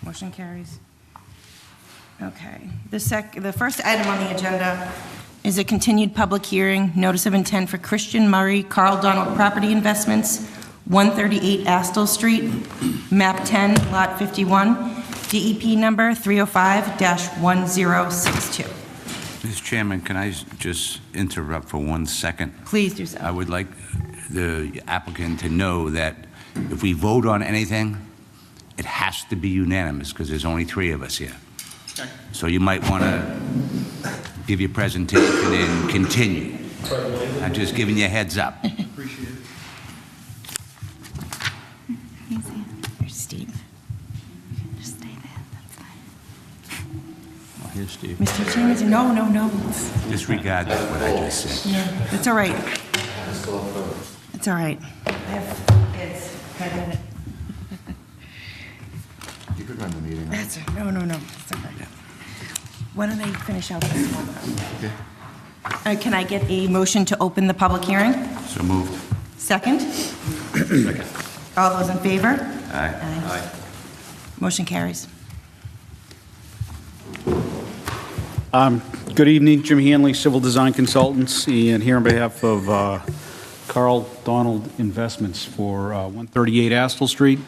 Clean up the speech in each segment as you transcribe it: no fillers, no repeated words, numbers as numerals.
Motion carries. Okay. The first item on the agenda is a continued public hearing, notice of intent for Christian Murray, Carl Donald Property Investments, 138 Astle Street, map 10, lot 51, DEP number 305-1062. Mr. Chairman, can I just interrupt for 1 second? Please do so. I would like the applicant to know that if we vote on anything, it has to be unanimous because there's only 3 of us here. Okay. So you might want to give your presentation and continue. I'm just giving you a heads up. Appreciate it. Here's Steve. Just stay there, that's fine. Well, here's Steve. Mr. Chairman, no. Disregard what I just said. Yeah, it's all right. It's all right. I have kids. I get it. You could run the meeting. Right? That's no. It's okay. Why don't they finish out this one? Okay. Can I get a motion to open the public hearing? So moved. Second? Second. All those in favor? Aye. Aye. Motion carries. Good evening, Jim Hanley, Civil Design Consultants, and here on behalf of Carl Donald Investments for 138 Astle Street.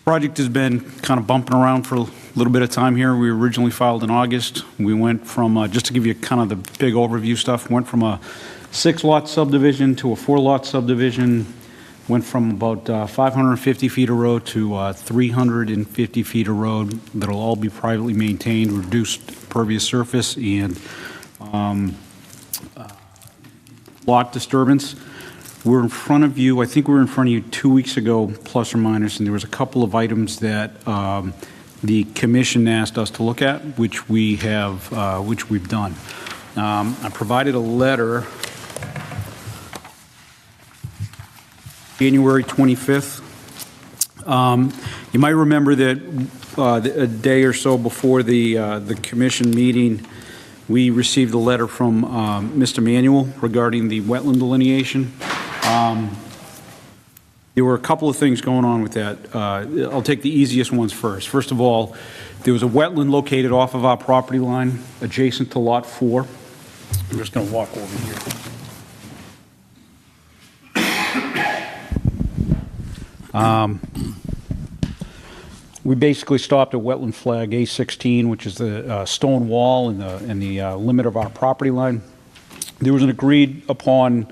Project has been kind of bumping around for a little bit of time here. We originally filed in August. We went from, just to give you kind of the big overview stuff, went from a 6-lot subdivision to a 4-lot subdivision, went from about 550 feet of road to 350 feet of road that'll all be privately maintained, reduced pervious surface, and lot disturbance. We're in front of you, I think we were in front of you 2 weeks ago, plus or minus, and there was a couple of items that the commission asked us to look at, which we have, which we've done. I provided a letter January 25th. You might remember that a day or so before the commission meeting, we received a letter from Mr. Manuel regarding the wetland delineation. There were a couple of things going on with that. I'll take the easiest ones first. First of all, there was a wetland located off of our property line adjacent to Lot 4. I'm just going to walk over here. We basically stopped at wetland flag A16, which is the stone wall and the limit of our property line. There was an agreed upon,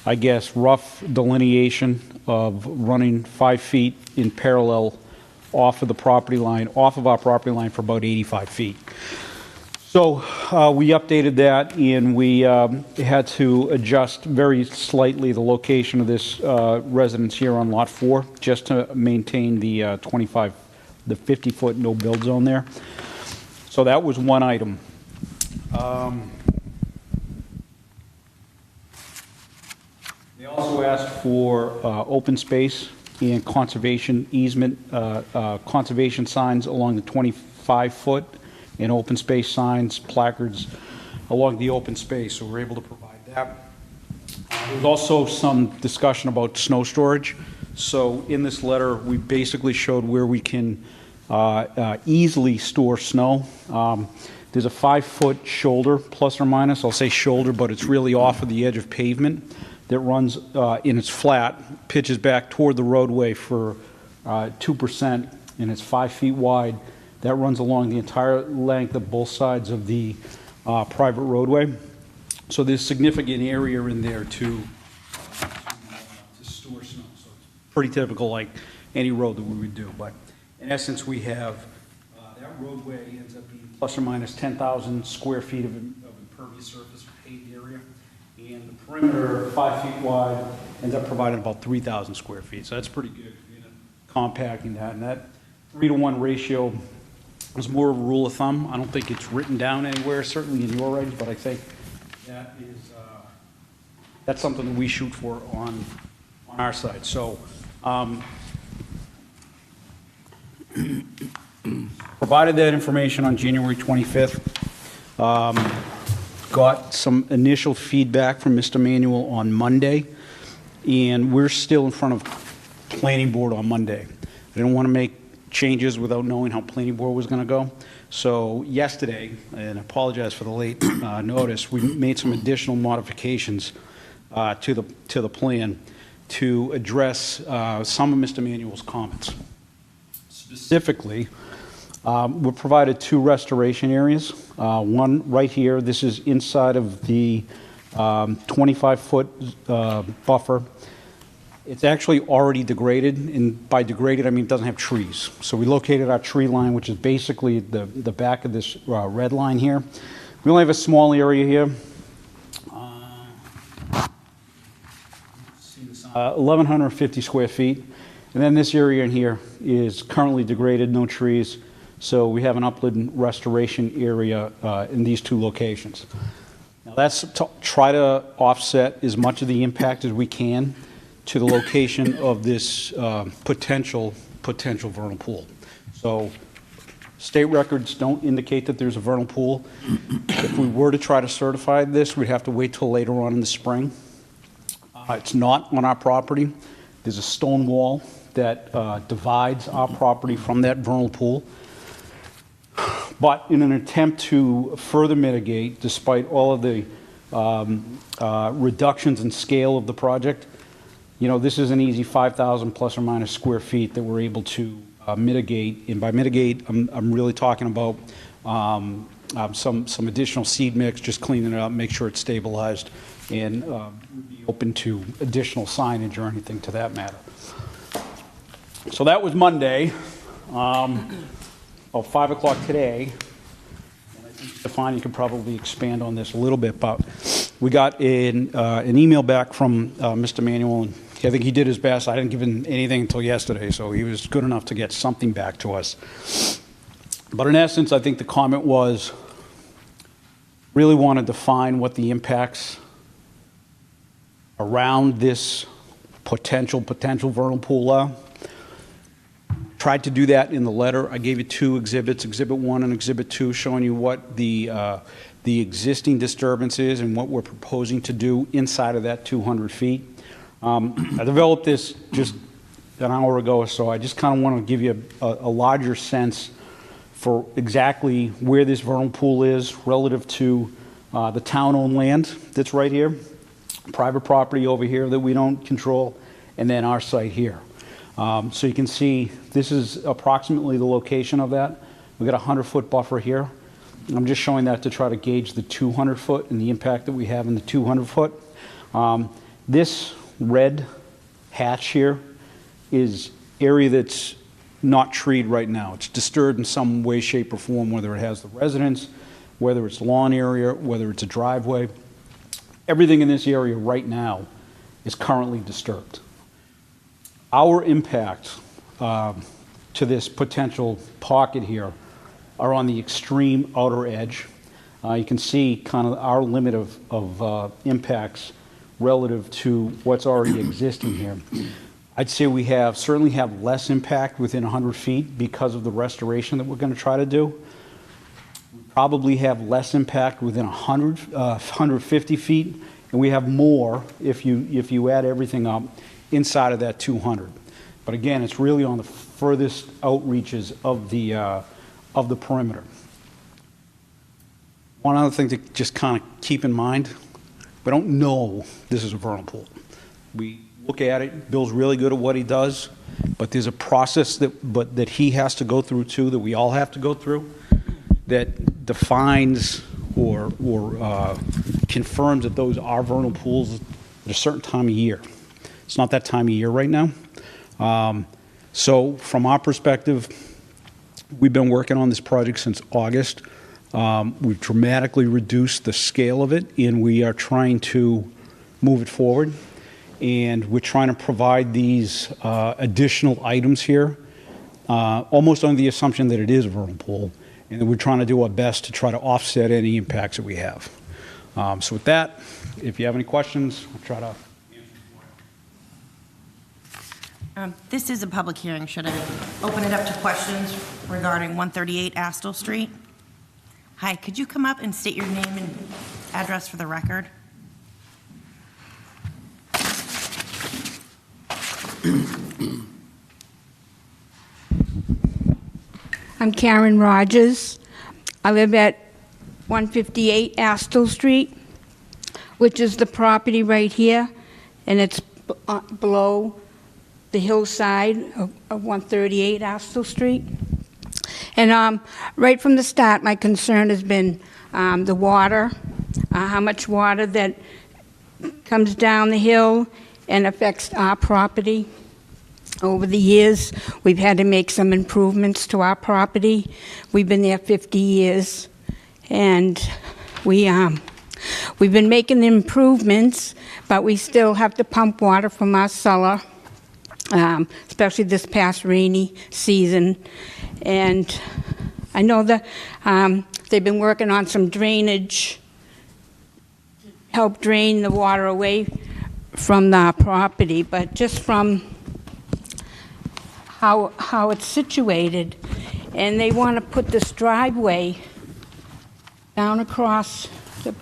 I guess, rough delineation of running 5 feet in parallel off of the property line, off of our property line for about 85 feet. So we updated that, and we had to adjust very slightly the location of this residence here on Lot 4, just to maintain the 50-foot no-build zone there. So that was one item. They also asked for open space and conservation easement, conservation signs along the 25-foot and open space signs, placards along the open space, so we're able to provide that. There's also some discussion about snow storage. So in this letter, we basically showed where we can easily store snow. There's a 5-foot shoulder, plus or minus. I'll say shoulder, but it's really off of the edge of pavement that runs, and it's flat, pitches back toward the roadway for 2%, and it's 5 feet wide. That runs along the entire length of both sides of the private roadway. So there's significant area in there to store snow. So it's pretty typical, like any road that we would do. But in essence, we have that roadway ends up being plus or minus 10,000 square feet of impervious surface, paved area. And the perimeter, 5 feet wide, ends up providing about 3,000 square feet. So that's pretty good. Compacting that. And that 3-to-1 ratio is more of a rule of thumb. I don't think it's written down anywhere, certainly in your regs, but I think that is that's something that we shoot for on our side. So provided that information on January 25th. Got some initial feedback from Mr. Manuel on Monday, and we're still in front of planning board on Monday. I didn't want to make changes without knowing how planning board was going to go. So yesterday, and I apologize for the late notice, we made some additional modifications to the plan to address some of Mr. Manuel's comments. Specifically, we provided 2 restoration areas. One right here, this is inside of the 25-foot buffer. It's actually already degraded, and by degraded, I mean it doesn't have trees. So we located our tree line, which is basically the back of this red line here. We only have a small area here. 1,150 square feet. And then this area in here is currently degraded, no trees. So we have an upland restoration area in these 2 locations. Now that's to try to offset as much of the impact as we can to the location of this potential vernal pool. So state records don't indicate that there's a vernal pool. If we were to try to certify this, we'd have to wait till later on in the spring. It's not on our property. There's a stone wall that divides our property from that vernal pool. But in an attempt to further mitigate, despite all of the reductions in scale of the project, you know, this is an easy 5,000 plus or minus square feet that we're able to mitigate. And by mitigate, I'm really talking about some additional seed mix, just cleaning it up, make sure it's stabilized, and be open to additional signage or anything to that matter. So that was Monday. 5 o'clock today. And I think Stefan, you could probably expand on this a little bit, but we got an email back from Mr. Manuel, and I think he did his best. I didn't give him anything until yesterday, so he was good enough to get something back to us. But in essence, I think the comment was, really want to define what the impacts around this potential vernal pool are. Tried to do that in the letter. I gave you 2 exhibits, Exhibit 1 and Exhibit 2, showing you what the existing disturbance is and what we're proposing to do inside of that 200 feet. I developed this just an hour ago or so. I just kind of want to give you a larger sense for exactly where this vernal pool is relative to the town-owned land that's right here, private property over here that we don't control, and then our site here. So you can see this is approximately the location of that. We've got a 100-foot buffer here. I'm just showing that to try to gauge the 200-foot and the impact that we have in the 200-foot. This red hatch here is area that's not treed right now. It's disturbed in some way, shape, or form, whether it has the residence, whether it's lawn area, whether it's a driveway. Everything in this area right now is currently disturbed. Our impact to this potential pocket here are on the extreme outer edge. You can see kind of our limit of impacts relative to what's already existing here. I'd say we certainly have less impact within 100 feet because of the restoration that we're going to try to do. We probably have less impact within 150 feet, and we have more if you add everything up inside of that 200. But again, it's really on the furthest outreaches of the perimeter. One other thing to just kind of keep in mind, we don't know this is a vernal pool. We look at it, Bill's really good at what he does, but there's a process that he has to go through too, that we all have to go through, that defines or confirms that those are vernal pools at a certain time of year. It's not that time of year right now. So from our perspective, we've been working on this project since August. We've dramatically reduced the scale of it, and we are trying to move it forward. And we're trying to provide these additional items here, almost on the assumption that it is a vernal pool, and that we're trying to do our best to try to offset any impacts that we have. So with that, if you have any questions, I'll try to answer for you. This is a public hearing. Should I open it up to questions regarding 138 Astle Street? Hi, could you come up and state your name and address for the record? I'm Karen Rogers. I live at 158 Astle Street, which is the property right here, and it's below the hillside of 138 Astle Street. And right from the start, my concern has been the water, how much water that comes down the hill and affects our property. Over the years, we've had to make some improvements to our property. We've been there 50 years, and we've been making improvements, but we still have to pump water from our cellar, especially this past rainy season. And I know that they've been working on some drainage, help drain the water away from the property, but just from how it's situated, and they want to put this driveway down across the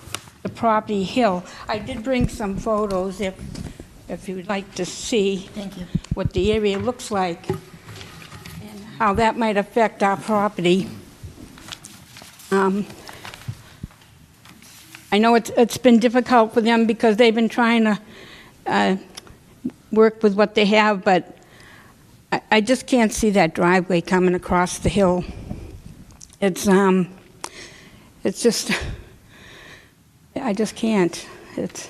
property hill. I did bring some photos if you would like to see. Thank you. What the area looks like and how that might affect our property. I know it's been difficult for them because they've been trying to work with what they have, but I just can't see that driveway coming across the hill. It's just, I just can't. It's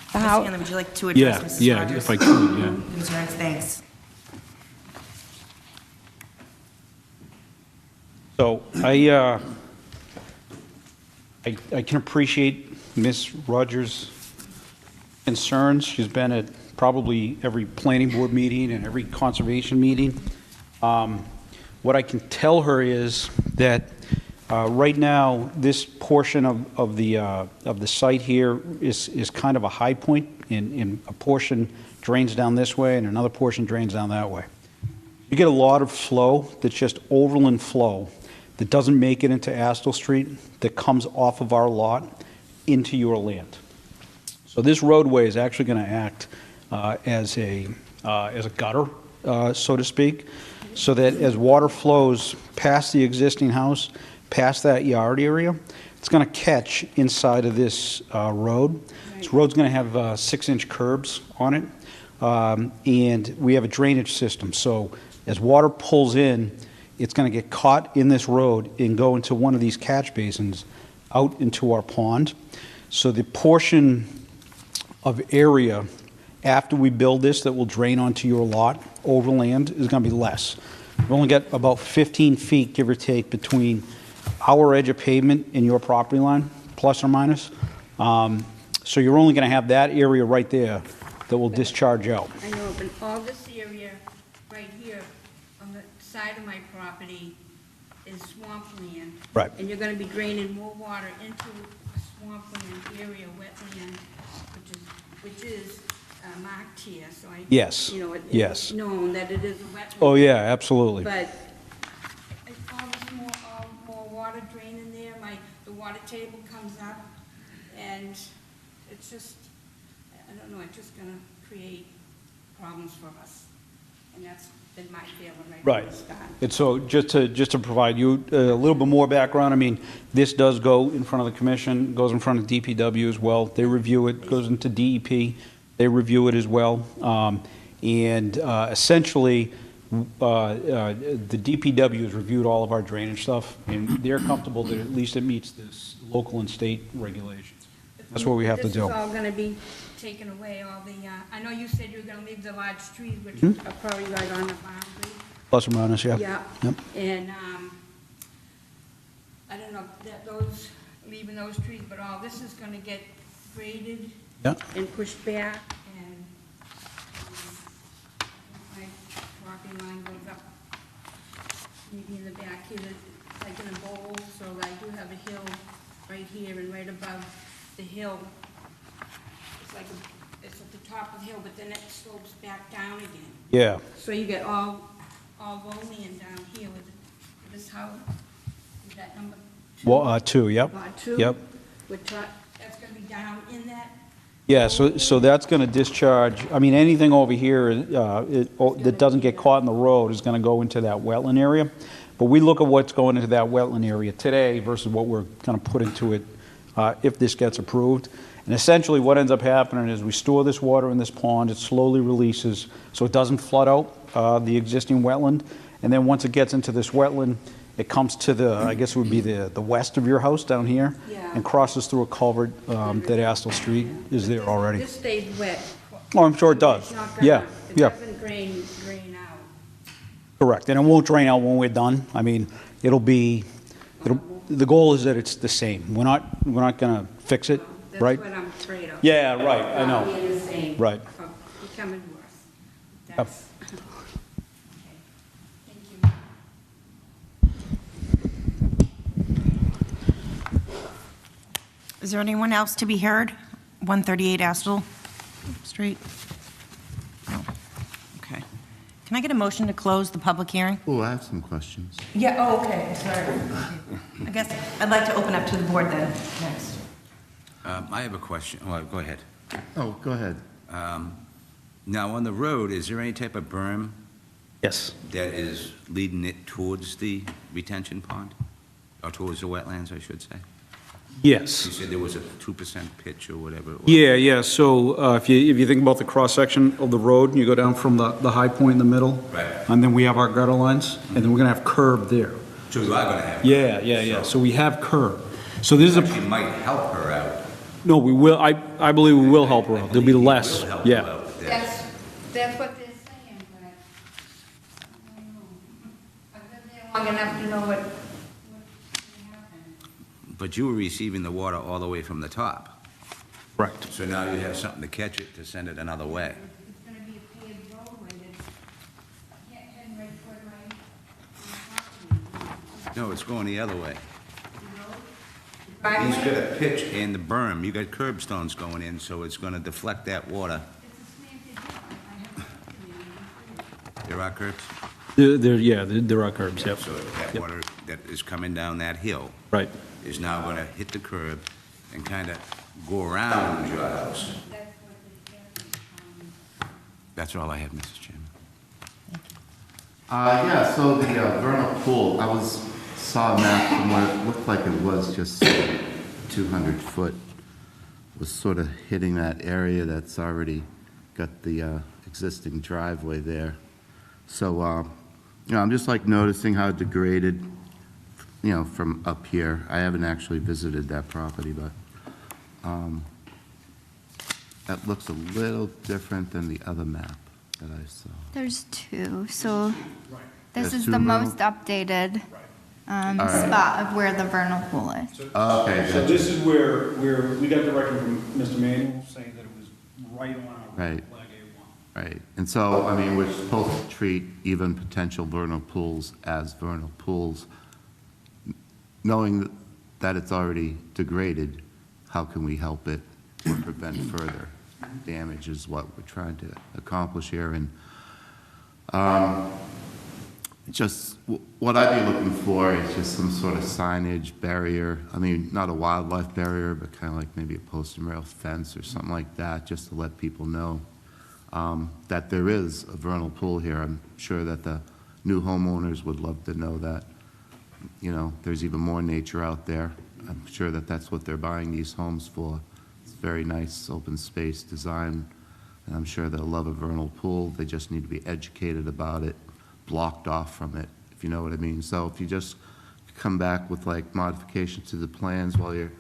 how. Anna, would you like to address Mrs. Yeah, Rogers' if I could, yeah. concerns? Thanks. So I can appreciate Ms. Rogers' concerns. She's been at probably every planning board meeting and every conservation meeting. What I can tell her is that right now, this portion of the site here is kind of a high point, and a portion drains down this way and another portion drains down that way. You get a lot of flow that's just overland flow that doesn't make it into Astle Street, that comes off of our lot into your land. So this roadway is actually going to act as a gutter, so to speak, so that as water flows past the existing house, past that yard area, it's going to catch inside of this road. This road's going to have 6-inch curbs on it, and we have a drainage system. So as water pulls in, it's going to get caught in this road and go into one of these catch basins out into our pond. So the portion of area after we build this that will drain onto your lot overland is going to be less. We've only got about 15 feet, give or take, between our edge of pavement and your property line, plus or minus. So you're only going to have that area right there that will discharge out. I know, but all this area right here on the side of my property is swampland. Right. And you're going to be draining more water into a swampland area, wetland, which is marked here, so I, Yes, you know, yes. it's known that it is a wetland. Oh, yeah, absolutely. But all this more water draining there, the water table comes up, and it's just, I don't know, it's just gonna create problems for us. And that's been my feeling right from the start. And so just to provide you a little bit more background, I mean, this does go in front of the commission, goes in front of DPW as well. They review it, goes into DEP, they review it as well. Essentially, the DPW has reviewed all of our drainage stuff, and they're comfortable that at least it meets this local and state regulations. That's what we have to do. This is all gonna be taken away, all the, I know you said you were gonna leave the large trees, which are probably right on the boundary. Plus or minus, yeah. Yeah. Yep. And, I don't know, leaving those trees, but all this is gonna get graded Yeah. and pushed back, and my property line goes up maybe in the back here, it's like in a bowl, so I do have a hill right here, and right above the hill, it's at the top of the hill, but then it slopes back down again. Yeah. So you get all lowland down here with this house, is that number two? Well, 2, yep. Lot two? Yep. That's gonna be down in that Yeah, so that's going to discharge, I mean, anything over here that doesn't get caught in the road is going to go into that wetland area. But we look at what's going into that wetland area today versus what we're going to put into it if this gets approved. And essentially what ends up happening is we store this water in this pond, it slowly releases so it doesn't flood out the existing wetland. And then once it gets into this wetland, it comes to the, I guess it would be the west of your house down here, and crosses through a culvert that Astle Street is there already. This stays wet. Oh, I'm sure it does. It's not gonna- Yeah, It yeah, doesn't drain out. correct. And it won't drain out when we're done. I mean, the goal is that it's the same. We're not gonna fix it, right? That's what I'm afraid of. Yeah, right, I know. Being the same. Right. Or becoming worse. Yep. That's, okay. Thank you. Is there anyone else to be heard? 138 Astle Street? No. Okay. Can I get a motion to close the public hearing? Oh, I have some questions. Yeah, oh, okay, sorry. I guess I'd like to open up to the board then, next. I have a question. Well, go ahead. Oh, go ahead. Now, on the road, is there any type of berm Yes. that is leading it towards the retention pond? Or towards the wetlands, I should say? Yes. You said there was a 2% pitch or whatever it was. Yeah. So if you think about the cross-section of the road, you go down from the high point in the middle. Right. And then we have our gutter lines, and then we're going to have curb there. So you are going to have. Yeah. So we have curb. So this is Actually might help her out. no, we will, I believe we will help her out. There'll be less. Will help her Yeah. out, yes. That's what they're saying, but I don't know. I've been there long enough to know what happen. But you were receiving the water all the way from the top. Correct. So now you have something to catch it, to send it another way. It's gonna be a paved roadway that's heading right toward my property. No, it's going the other way. He's Driveway? got a pitch and the berm. You got curbstones going in, so it's going to deflect that water. It's a slanted hill. I have to. There are curbs? There are curbs, yep. So that water that is coming down that hill Right. is now going to hit the curb and kind of go around your house. That's what they're saying. That's all I have, Mrs. Chairman. Yeah, so the vernal pool, saw a map from what it looked like it was just 200 foot, was sort of hitting that area that's already got the existing driveway there. So, I'm just like noticing how degraded, from up here. I haven't actually visited that property, but that looks a little different than the other map that I saw. There's two, so this There's is two the vernal- most updated right. spot of where the vernal pool is. Okay, So gotcha. this is where we got direction from Mr. Manuel saying that it was right on our Right. flag A1. Right, and so, we're supposed to treat even potential vernal pools as vernal pools. Knowing that it's already degraded, how can we help it or prevent further damage is what we're trying to accomplish here. And just what I'd be looking for is just some sort of signage, barrier. Not a wildlife barrier, but kind of like maybe a post and rail fence or something like that, just to let people know that there is a vernal pool here. I'm sure that the new homeowners would love to know that, there's even more nature out there. I'm sure that that's what they're buying these homes for. It's very nice open space design, and I'm sure they'll love a vernal pool. They just need to be educated about it, blocked off from it, if you know what I mean. So if you just come back with like modifications to the plans while you're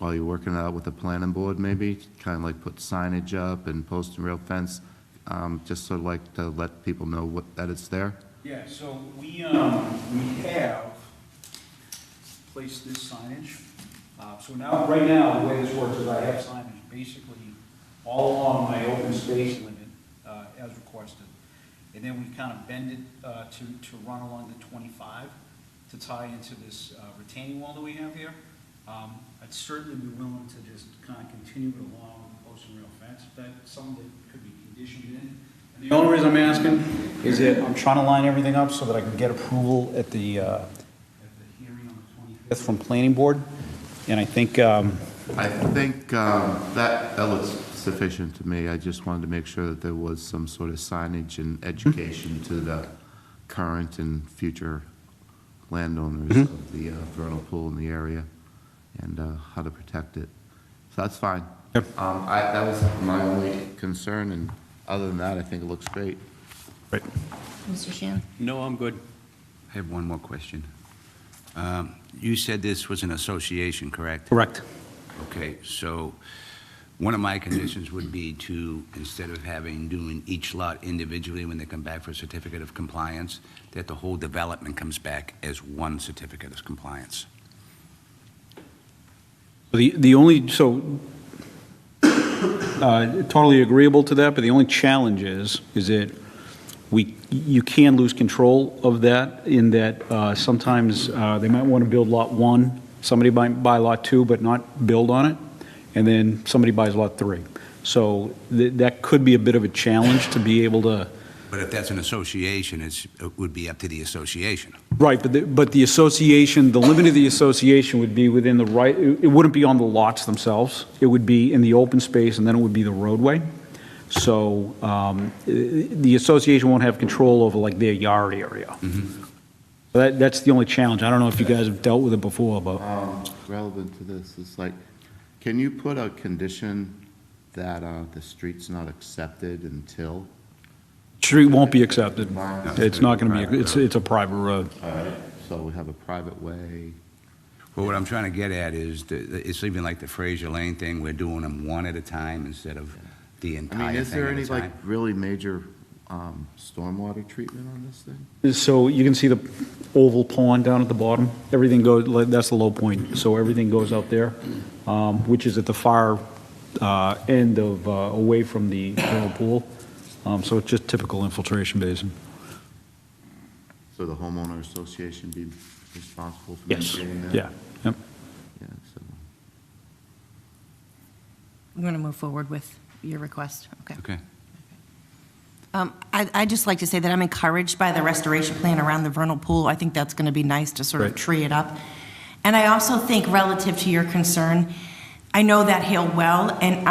working it out with the planning board, maybe kind of like put signage up and post and rail fence, just sort of like to let people know that it's there. Yeah, so we have placed this signage. So right now, the way this works is I have signage basically all along my open space limit as requested. And then we kind of bend it to run along the 25 to tie into this retaining wall that we have here. I'd certainly be willing to just kind of continue it along with the post and rail fence, if that's something that could be conditioned in. And the only reason I'm asking is that I'm trying to line everything up so that I can get approval at the hearing on the 25th from planning board. And I think I think that looks sufficient to me. I just wanted to make sure that there was some sort of signage and education to the current and future landowners of the vernal pool in the area and how to protect it. So that's fine. Yep. That was my only concern, and other than that, I think it looks great. Right. Mr. Shan? No, I'm good. I have one more question. You said this was an association, correct? Correct. Okay, so one of my conditions would be to, instead of doing each lot individually when they come back for a certificate of compliance, that the whole development comes back as one certificate of compliance. Totally agreeable to that, but the only challenge is that you can lose control of that in that sometimes they might want to build lot 1, somebody might buy lot 2 but not build on it, and then somebody buys lot 3. So that could be a bit of a challenge to be able to. But if that's an association, it would be up to the association. Right, but the association, the limit of the association would be within the right, it wouldn't be on the lots themselves. It would be in the open space, and then it would be the roadway. So the association won't have control over like their yard area. That's the only challenge. I don't know if you guys have dealt with it before, but. Relevant to this is like, can you put a condition that the street's not accepted until? Street won't be accepted. It's not going to be, it's a private road. All right, so we have a private way. Well, what I'm trying to get at is, it's even like the Fraser Lane thing, we're doing them one at a time instead of the I entire mean, thing is there at a any time. like really major stormwater treatment on this thing? So you can see the oval pond down at the bottom. Everything goes, that's the low point. So everything goes out there, which is at the far end of, away from the vernal pool. So it's just typical infiltration basin. So the homeowner association be responsible for Yes, maintaining that? yeah, yep. Yeah, so. I'm going to move forward with your request. Okay. Okay. I'd just like to say that I'm encouraged by the restoration plan around the vernal pool. I think that's going to be nice to sort of Right. tree it up. And I also think relative to your concern, I know that hill well, and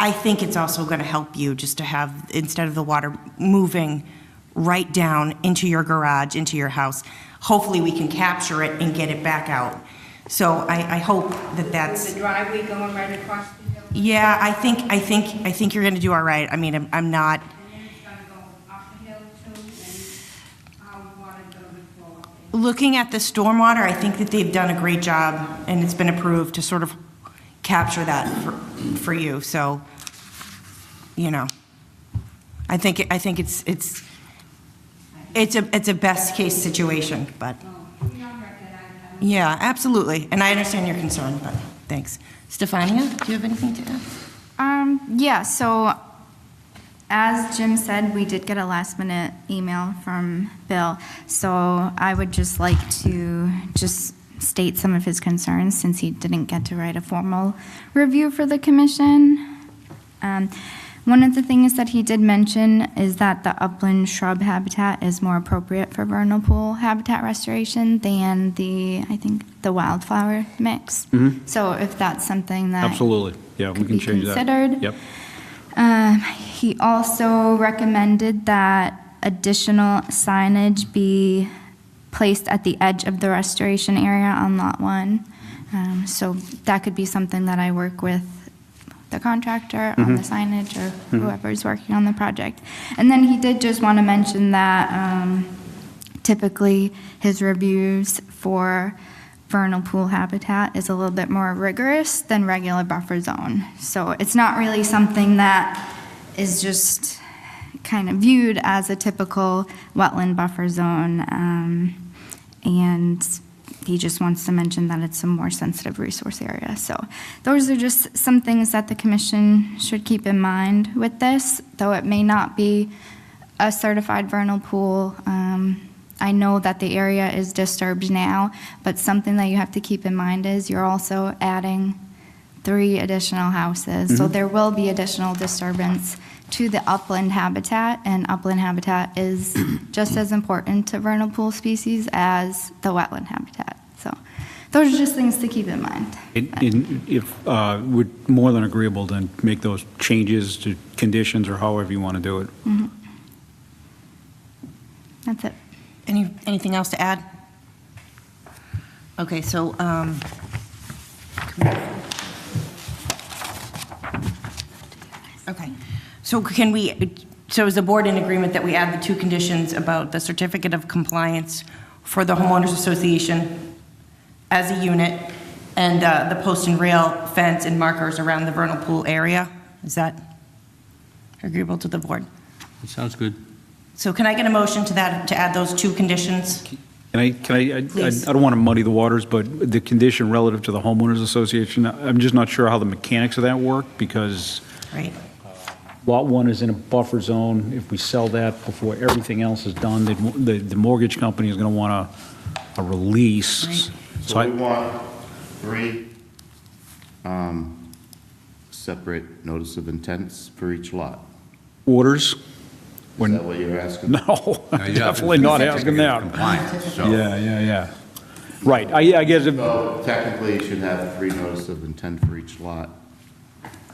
I think it's also going to help you just to have, instead of the water moving right down into your garage, into your house, hopefully we can capture it and get it back out. So I hope that that's. The driveway going right across the hill. Yeah, I think you're going to do all right. I mean, I'm not. And then it's gonna go up the hill too, and how water's gonna flow up there. Looking at the stormwater, I think that they've done a great job, and it's been approved to sort of capture that for you. So, you know, I think it's a best case situation, but. Yeah, absolutely, and I understand your concern, but thanks. Stefania, do you have anything to add? Yeah, so as Jim said, we did get a last minute email from Bill. So I would just like to just state some of his concerns since he didn't get to write a formal review for the commission. One of the things that he did mention is that the upland shrub habitat is more appropriate for vernal pool habitat restoration than I think the wildflower mix. So if that's something that Absolutely, yeah, we could can be change that. considered. Yep. He also recommended that additional signage be placed at the edge of the restoration area on Lot 1. So that could be something that I work with the contractor on the signage or whoever's working on the project. And then he did just want to mention that typically his reviews for vernal pool habitat is a little bit more rigorous than regular buffer zone. So it's not really something that is just kind of viewed as a typical wetland buffer zone. And he just wants to mention that it's a more sensitive resource area. So those are just some things that the commission should keep in mind with this, though it may not be a certified vernal pool. I know that the area is disturbed now, but something that you have to keep in mind is you're also adding 3 additional houses. So there will be additional disturbance to the upland habitat, and upland habitat is just as important to vernal pool species as the wetland habitat. So those are just things to keep in mind. If we're more than agreeable, then make those changes to conditions or however you want to do it. That's it. Anything else to add? Okay, so, okay, so can we, so is the board in agreement that we add the two conditions about the certificate of compliance for the homeowners association as a unit and the post and rail fence and markers around the vernal pool area? Is that agreeable to the board? It sounds good. So can I get a motion to that, to add those two conditions? I Please. don't want to muddy the waters, but the condition relative to the homeowners association, I'm just not sure how the mechanics of that work, because Right. Lot 1 is in a buffer zone. If we sell that before everything else is done, the mortgage company is going to want a release. Right. So we want 3 separate notice of intents for each lot. Orders? Is that what you're asking? No, Now, you have definitely to- not asking that. Compliance, so. Yeah. Right, I guess, So technically, you should have 3 notice of intent for each lot,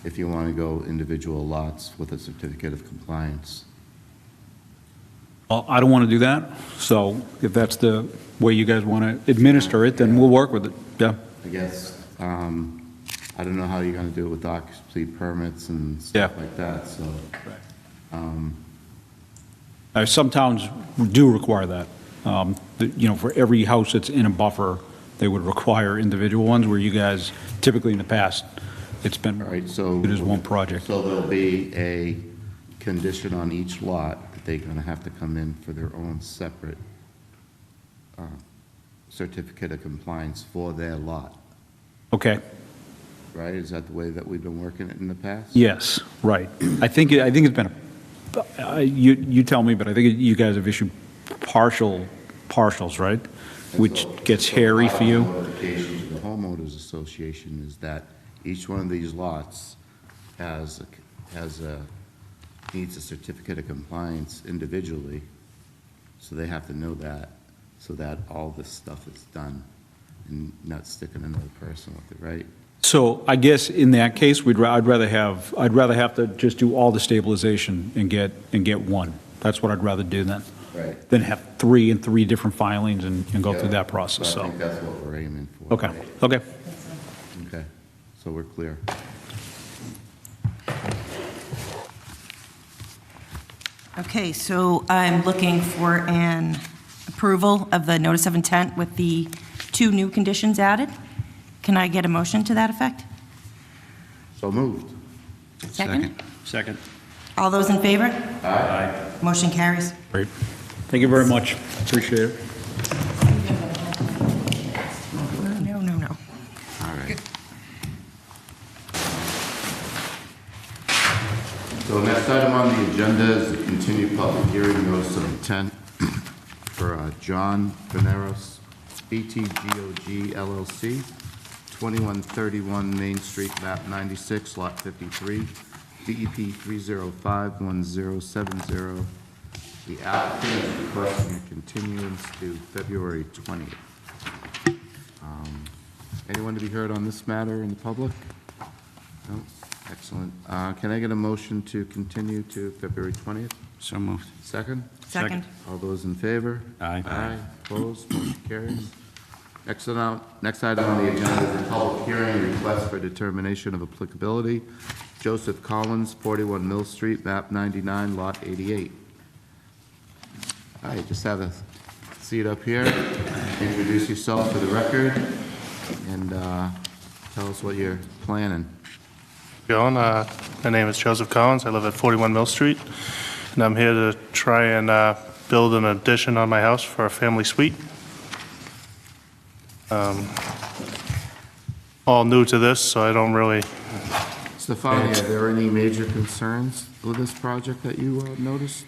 if you want to go individual lots with a certificate of compliance. I don't want to do that, so if that's the way you guys want to administer it, then we'll work with it, yeah. I guess, I don't know how you're going to do it with occupancy permits and Yeah. stuff like that, so. Some towns do require that. For every house that's in a buffer, they would require individual ones, where you guys, typically in the past, it's been, All right, so. it is one project. So there'll be a condition on each lot that they're going to have to come in for their own separate certificate of compliance for their lot, Okay, right? Is that the way that we've been working it in the past? yes, right. I think it's been, you tell me, but I think you guys have issued partials, right? Which gets hairy for you. My notification to the homeowners association is that each one of these lots needs a certificate of compliance individually, so they have to know that, so that all this stuff is done and not sticking another person with it, right? So I guess in that case, I'd rather have to just do all the stabilization and get one. That's what I'd rather do then. Right. Than have 3 and 3 different filings and go through that process, I so. think that's what we're aiming for. Okay, right? okay. Okay, so we're clear. Okay, so I'm looking for an approval of the notice of intent with the 2 new conditions added. Can I get a motion to that effect? So moved. Second. All those in favor? Aye. Motion carries. Great. Thank you very much. Appreciate it. No. All right. So next item on the agenda is the continued public hearing notice of intent for John Veneros, BTGOG LLC, 2131 Main Street, map 96, lot 53, BEP 3051070. The applicant is requesting a continuance to February 20th. Anyone to be heard on this matter in the public? No? Excellent. Can I get a motion to continue to February 20th? So moved. Second? Second. All those in favor? Aye. Aye. Opposed? Motion carries. Next item on the agenda is a public hearing request for determination of applicability. Joseph Collins, 41 Mill Street, map 99, lot 88. All right, just have a seat up here. Introduce yourself for the record and tell us what you're planning. Going. My name is Joseph Collins. I live at 41 Mill Street, and I'm here to try and build an addition on my house for a family suite. All new to this, so I don't really. Stefania, are there any major concerns with this project that you noticed?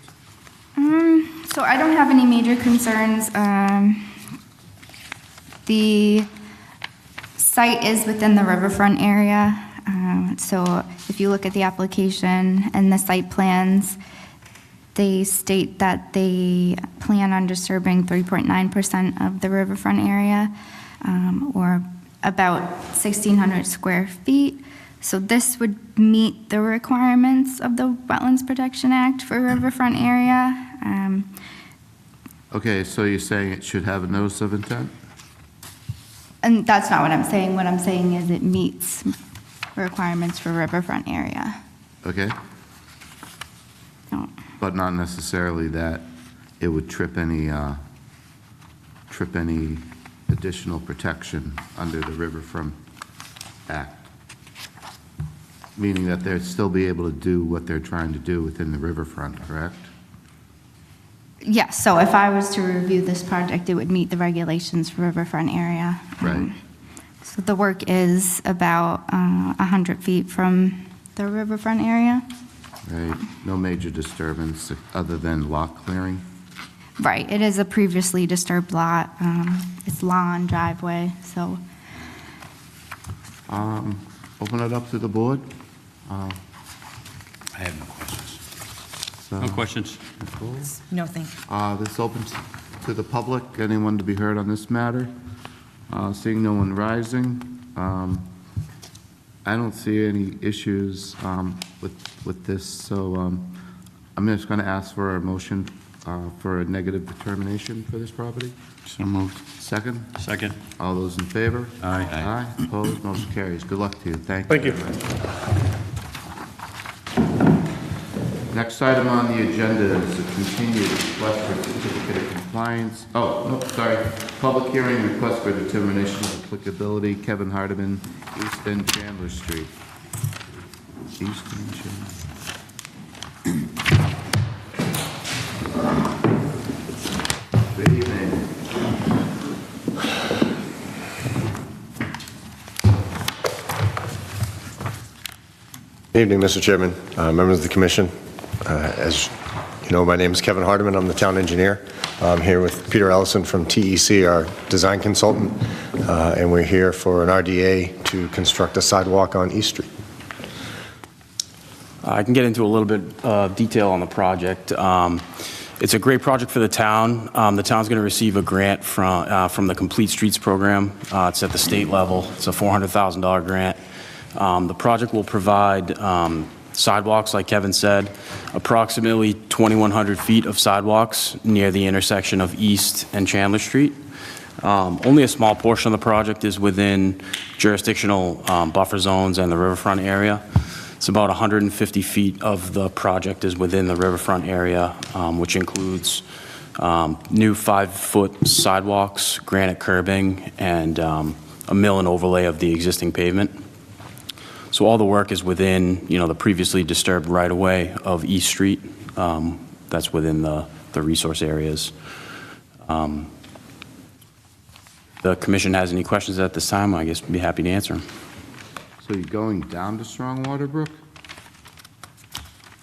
So I don't have any major concerns. The site is within the riverfront area. So if you look at the application and the site plans, they state that they plan on disturbing 3.9% of the riverfront area. or about 1,600 square feet. So this would meet the requirements of the Wetlands Protection Act for riverfront area. Okay, so you're saying it should have a notice of intent? And that's not what I'm saying. What I'm saying is it meets requirements for riverfront area. Okay, No. but not necessarily that it would trip any additional protection under the Riverfront Act. Meaning that they'd still be able to do what they're trying to do within the riverfront, correct? Yes, so if I was to review this project, it would meet the regulations for riverfront area. Right. So the work is about 100 feet from the riverfront area. Right, no major disturbance other than lot clearing? Right, it is a previously disturbed lot. It's lawn, driveway, so. Open it up to the board. I have no questions. So, No questions. Nicole? No, thank you. This open to the public, anyone to be heard on this matter? Seeing no one rising, I don't see any issues with this, so I'm just going to ask for a motion for a negative determination for this property. So moved. Second? Second. All those in favor? Aye. Aye, opposed, motion carries. Good luck to you. Thank you. Thank you. Next item on the agenda is a continued request for certificate of compliance. Oh, no, sorry. Public hearing request for determination of applicability, Kevin Hardiman, East End Chandler Street. East End Chandler. Good evening. Good evening, Mr. Chairman, members of the commission. As you know, my name is Kevin Hardiman. I'm the town engineer. I'm here with Peter Ellison from TEC, our design consultant, and we're here for an RDA to construct a sidewalk on East Street. I can get into a little bit of detail on the project. It's a great project for the town. The town's going to receive a grant from the Complete Streets program. It's at the state level. It's a $400,000 grant. The project will provide sidewalks, like Kevin said, approximately 2,100 feet of sidewalks near the intersection of East and Chandler Street. Only a small portion of the project is within jurisdictional buffer zones and the riverfront area. It's about 150 feet of the project is within the riverfront area, which includes new 5-foot sidewalks, granite curbing, and a mill and overlay of the existing pavement. So all the work is within, the previously disturbed right-of-way of East Street. That's within the resource areas. The commission has any questions at this time, I guess we'd be happy to answer them. So you're going down to Strongwater Brook?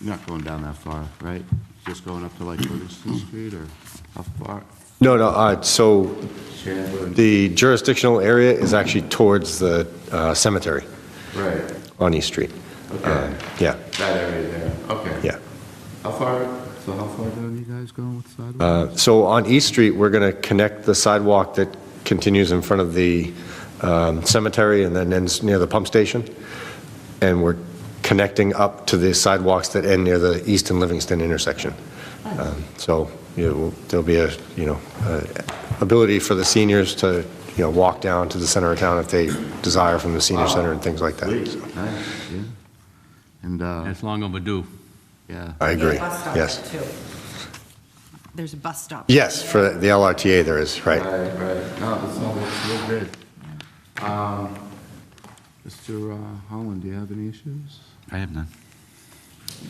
You're not going down that far, right? Just going up to like Livingston Street, or how far? No, so Chandler? the jurisdictional area is actually towards the cemetery Right, on East Street. okay. Yeah, That area there, okay. yeah. How far down are you guys going with sidewalks? So on East Street, we're going to connect the sidewalk that continues in front of the cemetery and then ends near the pump station. And we're connecting up to the sidewalks that end near the East and Livingston intersection. So there'll be a, ability for the seniors to, walk down to the center of town if they desire from the senior center and things like that. Sweet, So, nice, yeah. And, It's long overdue. yeah. I agree, Bus stop yes. there, too. There's a bus stop. Yes, for the LRTA there is, right. Right. No, this all looks real good. Mr. Holland, do you have any issues? I have none.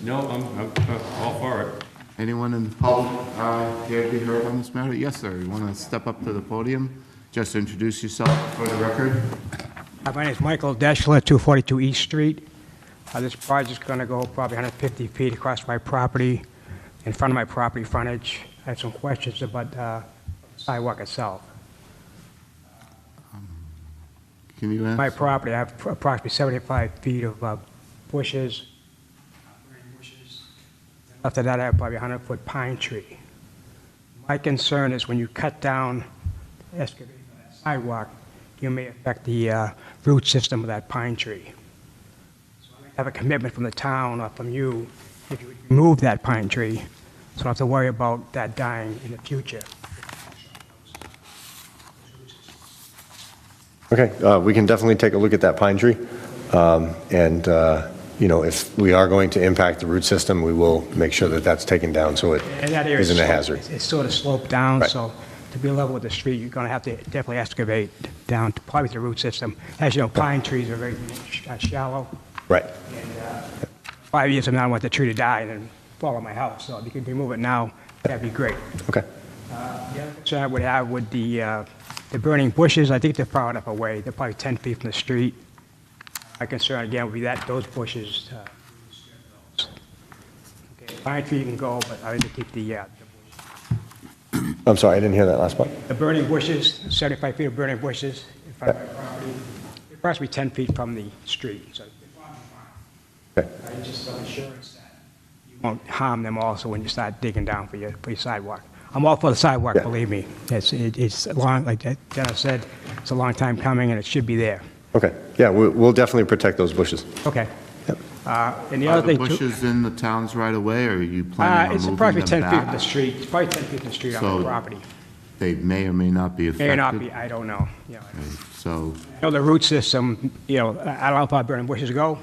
No, I'm all for it. Anyone in the public here to be heard on this matter? Yes, sir. You want to step up to the podium? Just introduce yourself for the record. My name is Michael Deschler, 242 East Street. This project's going to go probably 150 feet across my property, in front of my property frontage. I have some questions about the sidewalk itself. Can you answer? My property, I have approximately 75 feet of bushes. After that, I have probably a 100-foot pine tree. My concern is when you cut down, excavate that sidewalk, you may affect the root system of that pine tree. So I have a commitment from the town or from you, if you would remove that pine tree, so I don't have to worry about that dying in the future. Okay, we can definitely take a look at that pine tree. And, you know, if we are going to impact the root system, we will make sure that that's taken down so it And that area isn't a sloped- hazard. It's sort of sloped down, Right. so to be level with the street, you're going to have to definitely excavate down to probably the root system. As you know, pine trees are very shallow, Right. and 5 years from now, I want the tree to die and then fall on my house. So if you can remove it now, that'd be great. Okay. The other concern I would have with the burning bushes, I think they're far enough away. They're probably 10 feet from the street. My concern again would be that those bushes. Okay, pine tree can go, but I need to keep the I'm sorry, I didn't hear that last part. the burning bushes, 75 feet of burning bushes in front of my property, they're approximately 10 feet from the street, so they're probably fine. Okay. I just want assurance that you won't harm them also when you start digging down for your sidewalk. I'm all for the sidewalk, Yeah. believe me. It's a long, like Dennis said, it's a long time coming, and it should be there. Okay. Yeah, we'll definitely protect those bushes. Okay. Yep. And the Are other the thing, too, bushes in the town's right away, or are you planning on it's moving approximately them 10 feet from the back? street. It's probably 10 feet from the street on So- my property. They may or may not be affected? May or not be, I don't know. You know, So, I know the root system, you know, I don't know if our burning bushes go.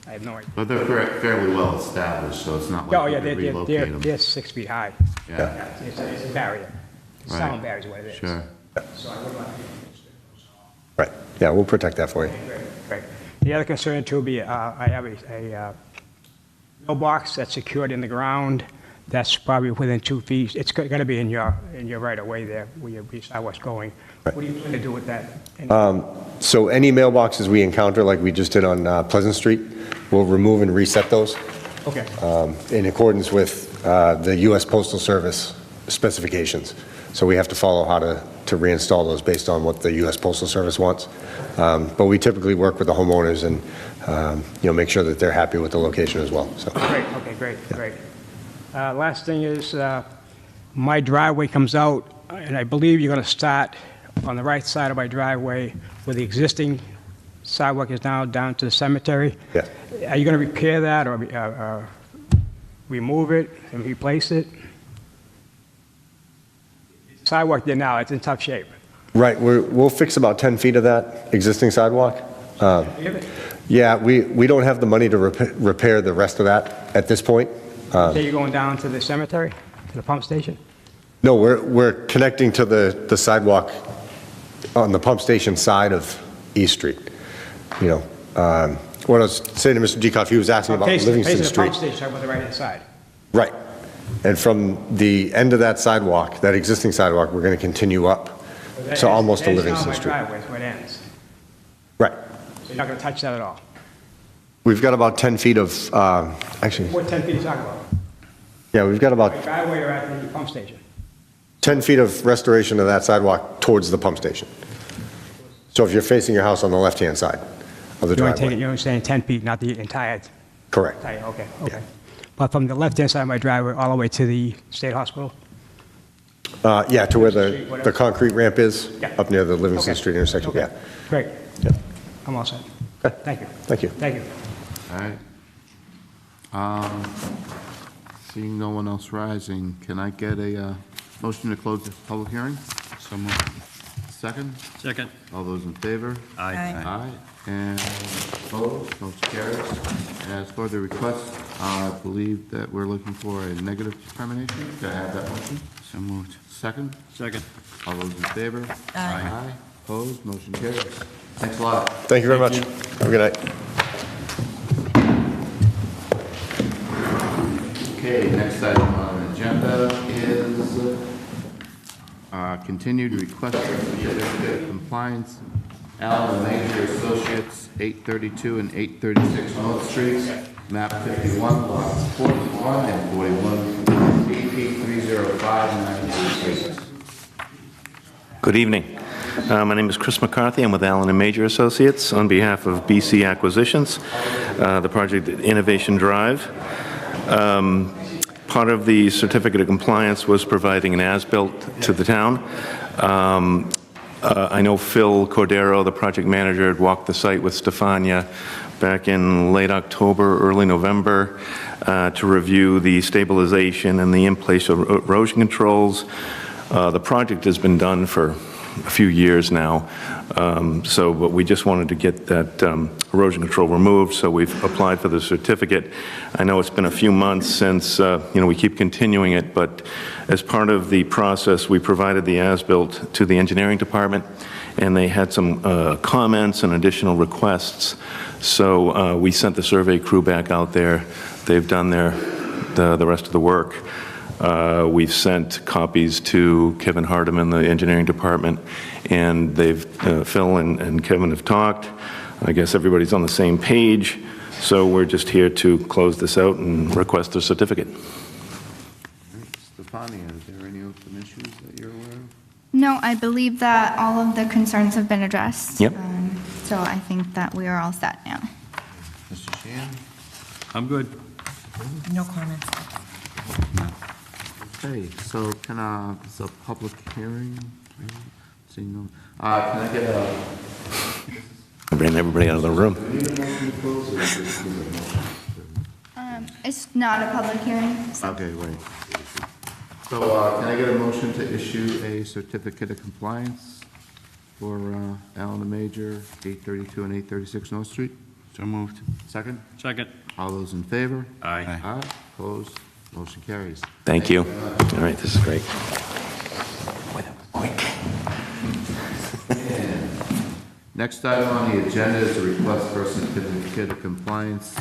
I have no idea. but they're fairly well established, so it's not Oh, like yeah, you could they're relocate them. 6 feet high. Yeah, It's a barrier. Right. Sound barrier is what it is. sure. So I would like to. Right. Yeah, we'll protect that for you. Great. The other concern too would be, I have a mailbox that's secured in the ground. That's probably within 2 feet. It's going to be in your right of way there, where your sidewalk's going. Right. What do you plan to do with that? So any mailboxes we encounter, like we just did on Pleasant Street, we'll remove and reset those Okay. in accordance with the U.S. Postal Service specifications. So we have to follow how to reinstall those based on what the U.S. Postal Service wants. But we typically work with the homeowners and, you know, make sure that they're happy with the location as well. So, Great, okay, great. Last thing is, my driveway comes out, and I believe you're going to start on the right side of my driveway where the existing sidewalk is now down to the cemetery. yeah. Are you going to repair that or remove it and replace it? Sidewalk there now, it's in tough shape. Right, we'll fix about 10 feet of that existing sidewalk. Yeah, we don't have the money to repair the rest of that at this point. So you're going down to the cemetery, to the pump station? No, we're connecting to the sidewalk on the pump station side of East Street. You know, what I was saying to Mr. Diekoff, he was asking about Livingston Facing the Street. pump station, talking about the right-hand side. Right. And from the end of that sidewalk, that existing sidewalk, we're going to continue up to almost to Livingston Street. That's not my driveway, it's where it ends. Right. So you're not going to touch that at all? We've got about 10 feet of, actually, What 10 feet are you talking about? yeah, we've got about My driveway or at the pump station? 10 feet of restoration of that sidewalk towards the pump station. So if you're facing your house on the left-hand side of the You're only taking, driveway. you're only saying 10 feet, not the entire, Correct. okay. But from the left-hand side of my driveway all the way to the state hospital? Yeah, to where Street, the whatever. concrete ramp is, Yeah. up near the Livingston Okay. Street intersection, Okay. yeah. Great. Yeah. I'm all set. Okay. Thank you. Thank you. Thank you. All right. Seeing no one else rising, can I get a motion to close the public hearing? So moved. Second? Second. All those in favor? Aye. Aye. And opposed? Motion carries. As for the request, I believe that we're looking for a negative determination. Can I have that motion? So moved. Second? Second. All those in favor? Aye. Opposed? Motion carries. Thanks a lot. Thank you very much. Have a good night. Okay, next item on the agenda is continued request for certificate of compliance. Allen Major Associates, 832 and 836 North Streets, map 51, lots 41 and 41, BP 30598. Good evening. My name is Chris McCarthy. I'm with Allen & Major Associates on behalf of BC Acquisitions, the project Innovation Drive. Part of the certificate of compliance was providing an as-built to the town. I know Phil Cordero, the project manager, had walked the site with Stefania back in late October, early November, to review the stabilization and the in-place erosion controls. The project has been done for a few years now, but we just wanted to get that erosion control removed, so we've applied for the certificate. I know it's been a few months since, we keep continuing it, but as part of the process, we provided the as-built to the engineering department, and they had some comments and additional requests. So we sent the survey crew back out there. They've done the rest of the work. We've sent copies to Kevin Hardiman, the engineering department, and Phil and Kevin have talked. I guess everybody's on the same page, so we're just here to close this out and request the certificate. Stefania, is there any open issues that you're aware of? No, I believe that all of the concerns have been addressed. Yep. So I think that we are all set now. Mr. Sheehan? I'm good. No comments. Okay, so it's a public hearing? Seeing no, can I get a? I ran everybody out of the room. It's not a public hearing. So Okay, wait. So, can I get a motion to issue a certificate of compliance for Allen and Major, 832 and 836 North Street? So moved. Second? Second. All those in favor? Aye. Aye, opposed, motion carries. Thank you. All right, this is great. Quick. Next item on the agenda is a request for a certificate of compliance.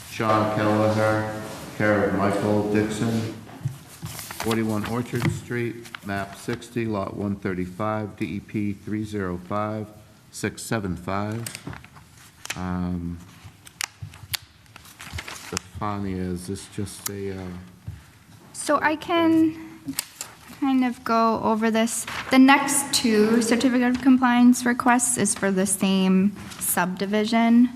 Sean Kelleher, care of Michael Dixon, 41 Orchard Street, map 60, lot 135, DEP 305675. Stefania, is this just a, So I can kind of go over this. The next two certificate of compliance requests is for the same subdivision.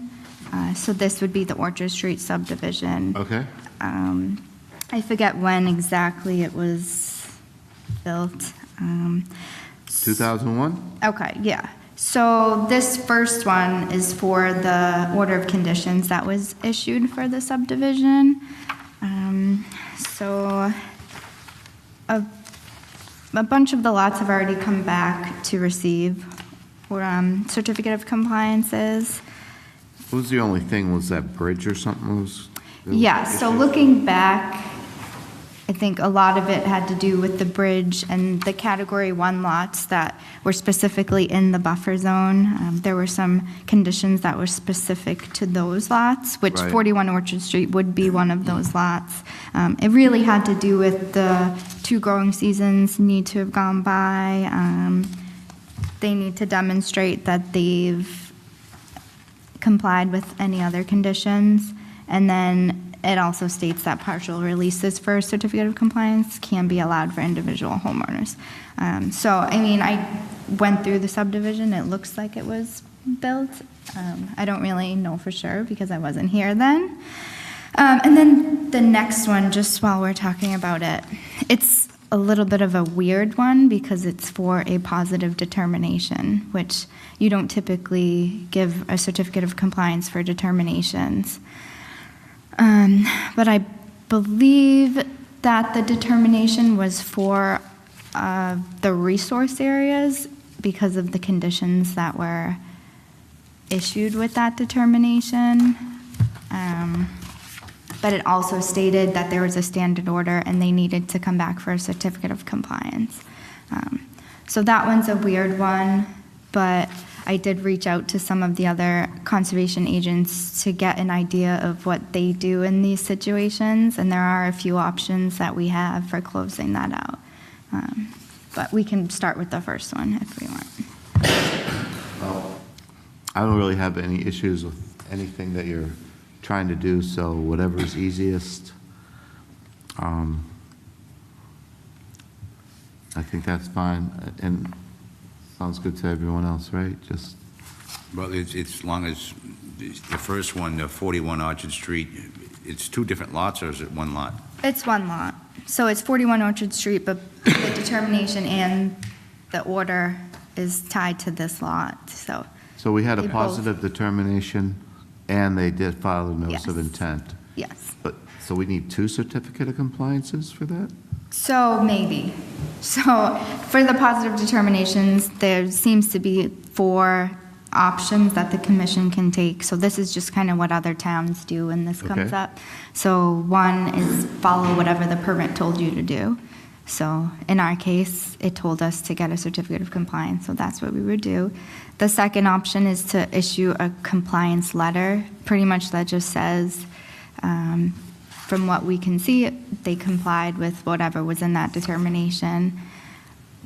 So this would be the Orchard Street subdivision. okay? I forget when exactly it was built. 2001? Okay, yeah. So this first one is for the order of conditions that was issued for the subdivision. So a bunch of the lots have already come back to receive certificate of compliances. What was the only thing, was that bridge or something was? Yeah, so looking back, I think a lot of it had to do with the bridge and the Category 1 lots that were specifically in the buffer zone. There were some conditions that were specific to those lots, which Right. 41 Orchard Street would be one of those lots. It really had to do with the 2 growing seasons need to have gone by. They need to demonstrate that they've complied with any other conditions. And then it also states that partial releases for a certificate of compliance can be allowed for individual homeowners. So, I mean, I went through the subdivision. It looks like it was built. I don't really know for sure because I wasn't here then. And then the next one, just while we're talking about it, it's a little bit of a weird one because it's for a positive determination, which you don't typically give a certificate of compliance for determinations. But I believe that the determination was for the resource areas because of the conditions that were issued with that determination. But it also stated that there was a standard order and they needed to come back for a certificate of compliance. So that one's a weird one, but I did reach out to some of the other conservation agents to get an idea of what they do in these situations, and there are a few options that we have for closing that out. But we can start with the first one if we want. Well, I don't really have any issues with anything that you're trying to do, so whatever's easiest. I think that's fine, and sounds good to everyone else, right? Just, Well, it's as long as the first one, the 41 Orchard Street, it's 2 different lots, or is it 1 lot? It's one lot. So it's 41 Orchard Street, but the determination and the order is tied to this lot, so. So we had a They both- positive determination, and they did file a notice of Yes. intent. Yes. But, so we need 2 certificate of compliances for that? So maybe. So for the positive determinations, there seems to be 4 options that the commission can take. So this is just kind of what other towns do when this comes Okay. up. So one is follow whatever the permit told you to do. So in our case, it told us to get a certificate of compliance, so that's what we would do. The second option is to issue a compliance letter. Pretty much that just says, from what we can see, they complied with whatever was in that determination.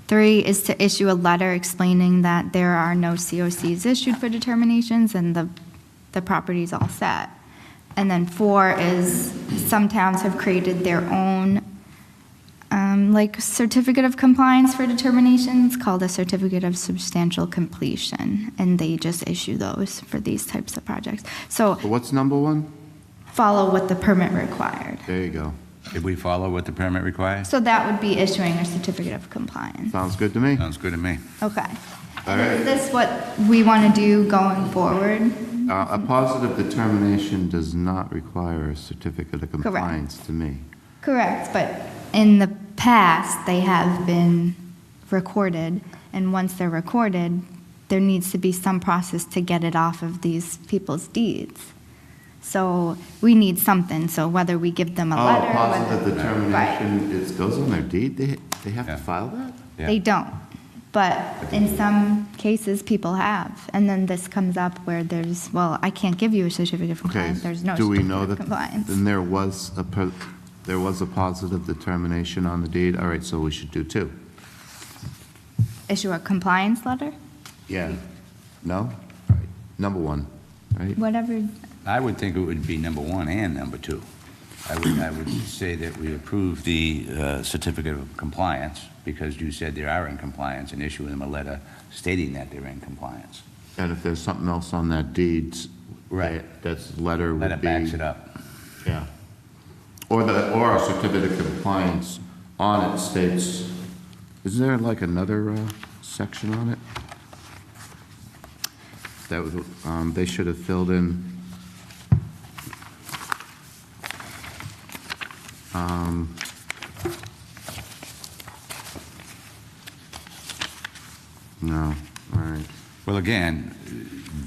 3 is to issue a letter explaining that there are no COCs issued for determinations and the property's all set. And then 4 is some towns have created their own like certificate of compliance for determinations called a certificate of substantial completion, and they just issue those for these types of projects. So But what's number 1? follow what the permit required. There you go. Did we follow what the permit requires? So that would be issuing a certificate of compliance. Sounds good to me. Sounds good to me. Okay. All And right. is this what we want to do going forward? A positive determination does not require a certificate of compliance to me. Correct, but in the past, they have been recorded, and once they're recorded, there needs to be some process to get it off of these people's deeds. So we need something, so whether we give them a Oh, letter. positive whether- determination, it goes on their deed? They have to Yeah. file that? Yeah. They don't, but in some cases, people have. And then this comes up where there's, well, I can't give you a certificate of Okay, compliance, there's no do we certificate know of that, compliance. then there was a positive determination on the deed? All right, so we should do 2. Issue a compliance letter? Yeah. No? All right, number 1, right? Whatever. I would think it would be number 1 and number 2. I would say that we approve the certificate of compliance because you said they are in compliance and issue them a letter stating that they're in compliance. And if there's something else on that deed, Right. that's letter would be. Letter backs it up. Yeah. Or a certificate of compliance on it states, is there like another section on it? That was, they should have filled in. No, all right. Well, again,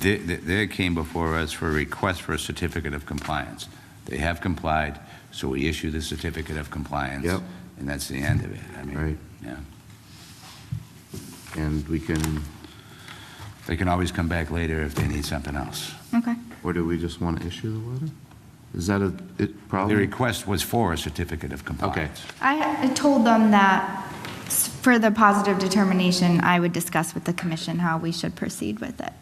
they came before us for a request for a certificate of compliance. They have complied, so we issue the certificate of compliance. Yep. And that's the end of it. I mean, Right. yeah. And we can, They can always come back later if they need something else. Okay. or do we just want to issue the letter? Is that a The problem? request was for a certificate of compliance. I told them that for the positive determination, I would discuss with the commission how we should proceed with it.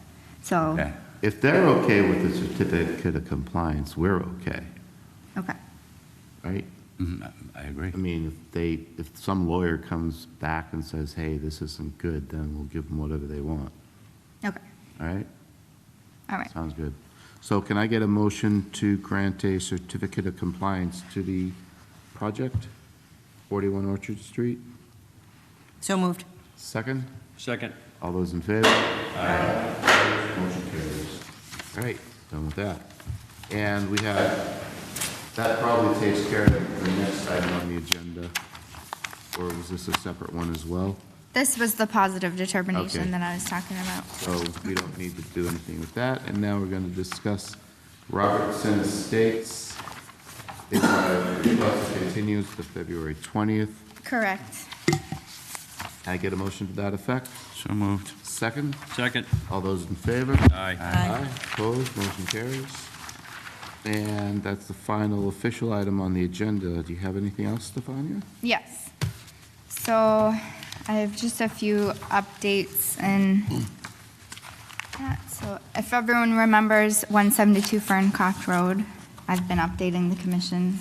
So, Okay. If they're okay with the certificate of compliance, we're okay, okay. right? Mhm, I agree. I mean, if some lawyer comes back and says, hey, this isn't good, then we'll give them whatever they want, Okay. all right? All right. Sounds good. So can I get a motion to grant a certificate of compliance to the project, 41 Orchard Street? So moved. Second? Second. All those in favor? Aye. Motion carries. All right, done with that. And we have, that probably takes care of the next item on the agenda. Or was this a separate one as well? This was the positive determination Okay. that I was talking about. So we don't need to do anything with that. And now we're going to discuss Robertson Estates. They want to continue to February 20th. Correct. Can I get a motion to that effect? So moved. Second? Second. All those in favor? Aye. Aye. Opposed, motion carries. And that's the final official item on the agenda. Do you have anything else, Stefania? Yes. So I have just a few updates and that. So if everyone remembers 172 Ferncroft Road, I've been updating the commission.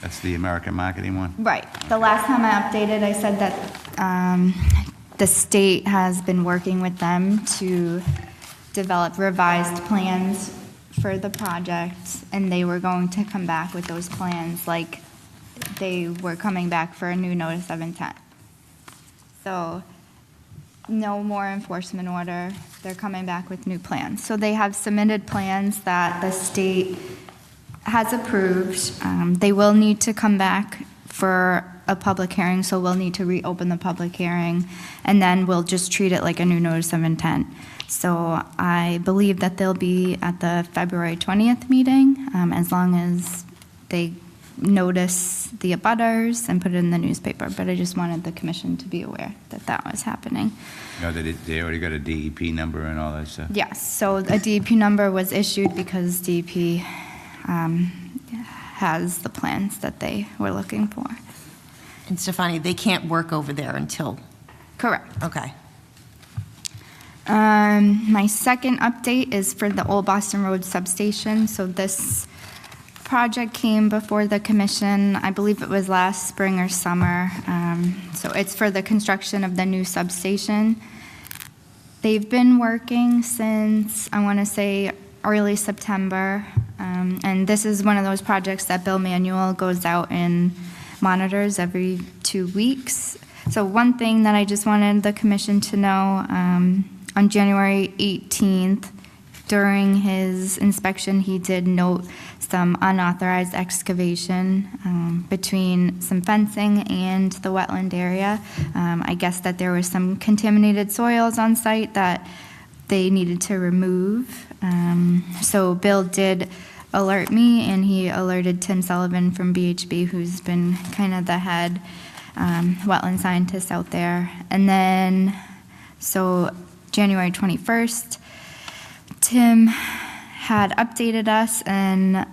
That's the American marketing one? Right. The last time I updated, I said that the state has been working with them to develop revised plans for the project, and they were going to come back with those plans, like they were coming back for a new notice of intent. So no more enforcement order. They're coming back with new plans. So they have submitted plans that the state has approved. They will need to come back for a public hearing, so we'll need to reopen the public hearing, and then we'll just treat it like a new notice of intent. So I believe that they'll be at the February 20th meeting, as long as they notice the abutters and put it in the newspaper. But I just wanted the commission to be aware that that was happening. You know, that they already got a DEP number and all that stuff? Yes, so a DEP number was issued because DEP has the plans that they were looking for. And Stefani, they can't work over there until, Correct. okay. My second update is for the Old Boston Road substation. So this project came before the commission, I believe it was last spring or summer. So it's for the construction of the new substation. They've been working since, I want to say, early September. And this is one of those projects that Bill Manuel goes out and monitors every 2 weeks. So one thing that I just wanted the commission to know, on January 18th, during his inspection, he did note some unauthorized excavation between some fencing and the wetland area. I guess that there was some contaminated soils on site that they needed to remove. So Bill did alert me, and he alerted Tim Sullivan from BHB, who's been kind of the head wetland scientist out there. And then, so January 21st, Tim had updated us and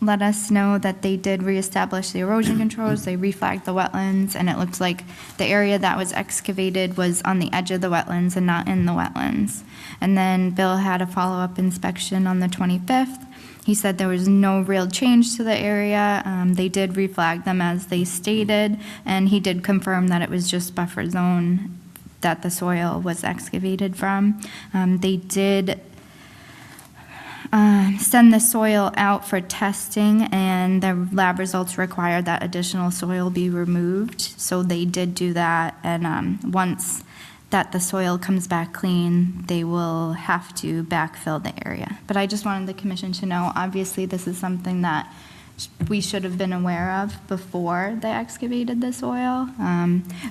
let us know that they did reestablish the erosion controls, they reflagged the wetlands, and it looks like the area that was excavated was on the edge of the wetlands and not in the wetlands. And then Bill had a follow-up inspection on the 25th. He said there was no real change to the area. They did reflag them as they stated, and he did confirm that it was just buffer zone that the soil was excavated from. They did send the soil out for testing, and the lab results required that additional soil be removed. So they did do that, and once that the soil comes back clean, they will have to backfill the area. But I just wanted the commission to know, obviously this is something that we should have been aware of before they excavated the soil.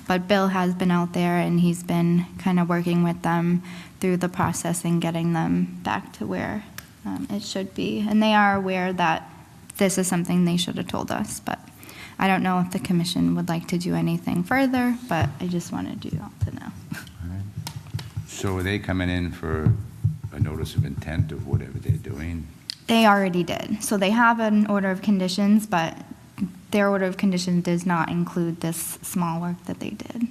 But Bill has been out there, and he's been kind of working with them through the process and getting them back to where it should be. And they are aware that this is something they should have told us, but I don't know if the commission would like to do anything further, but I just wanted you all to know. So are they coming in for a notice of intent of whatever they're doing? They already did. So they have an order of conditions, but their order of conditions does not include this small work that they did.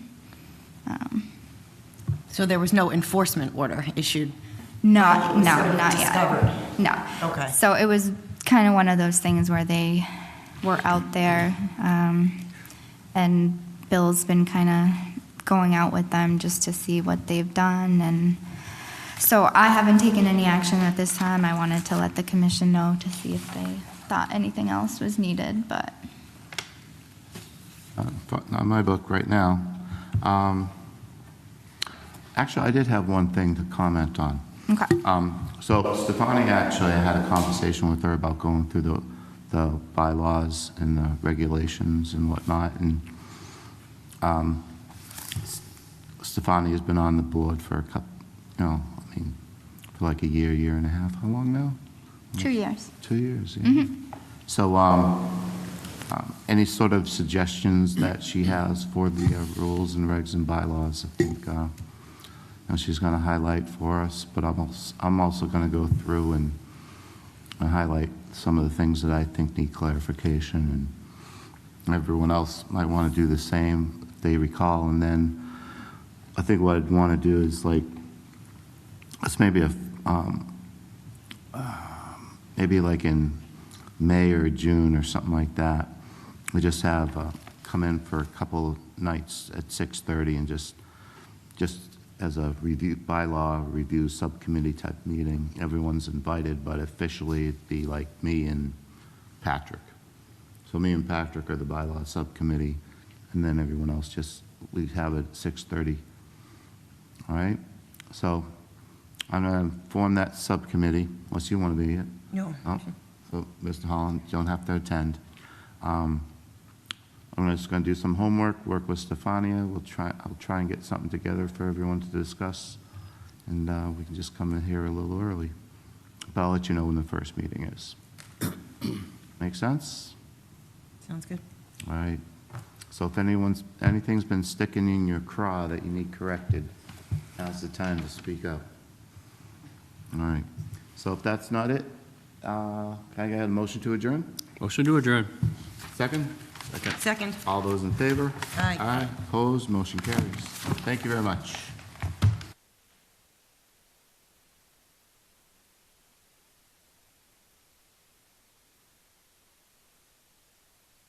So there was no enforcement order issued? Not yet. Discovered? No. Okay. So it was kind of one of those things where they were out there, and Bill's been kind of going out with them just to see what they've done. And so I haven't taken any action at this time. I wanted to let the commission know to see if they thought anything else was needed, but. On my book right now. Actually, I did have one thing to comment on. Okay. So Stefani, actually, I had a conversation with her about going through the bylaws and the regulations and whatnot, and Stefani has been on the board for a couple, for like a year and a half. How long now? 2 years. 2 years, yeah. So any sort of suggestions that she has for the rules and regs and bylaws, I think she's going to highlight for us, but I'm also going to go through and highlight some of the things that I think need clarification, and everyone else might want to do the same if they recall. And then I think what I'd want to do is let's maybe maybe like in May or June or something like that, we just have come in for a couple of nights at 6:30 and just as a review bylaw review subcommittee type meeting. Everyone's invited, but officially it'd be like me and Patrick. So me and Patrick are the bylaw subcommittee, and then everyone else we have it at 6:30. All right, so I'm going to form that subcommittee, unless you want to be it. No. Oh, so, Mr. Holland, you don't have to attend. I'm just going to do some homework, work with Stefania. I'll try and get something together for everyone to discuss, and we can just come in here a little early. But I'll let you know when the first meeting is. Make sense? Sounds good. All right. So if anything's been sticking in your craw that you need corrected, now's the time to speak up. All right. So if that's not it, can I get a motion to adjourn? Motion to adjourn. Second? Second. All those in favor? Aye. Aye. Opposed? Motion carries. Thank you very much.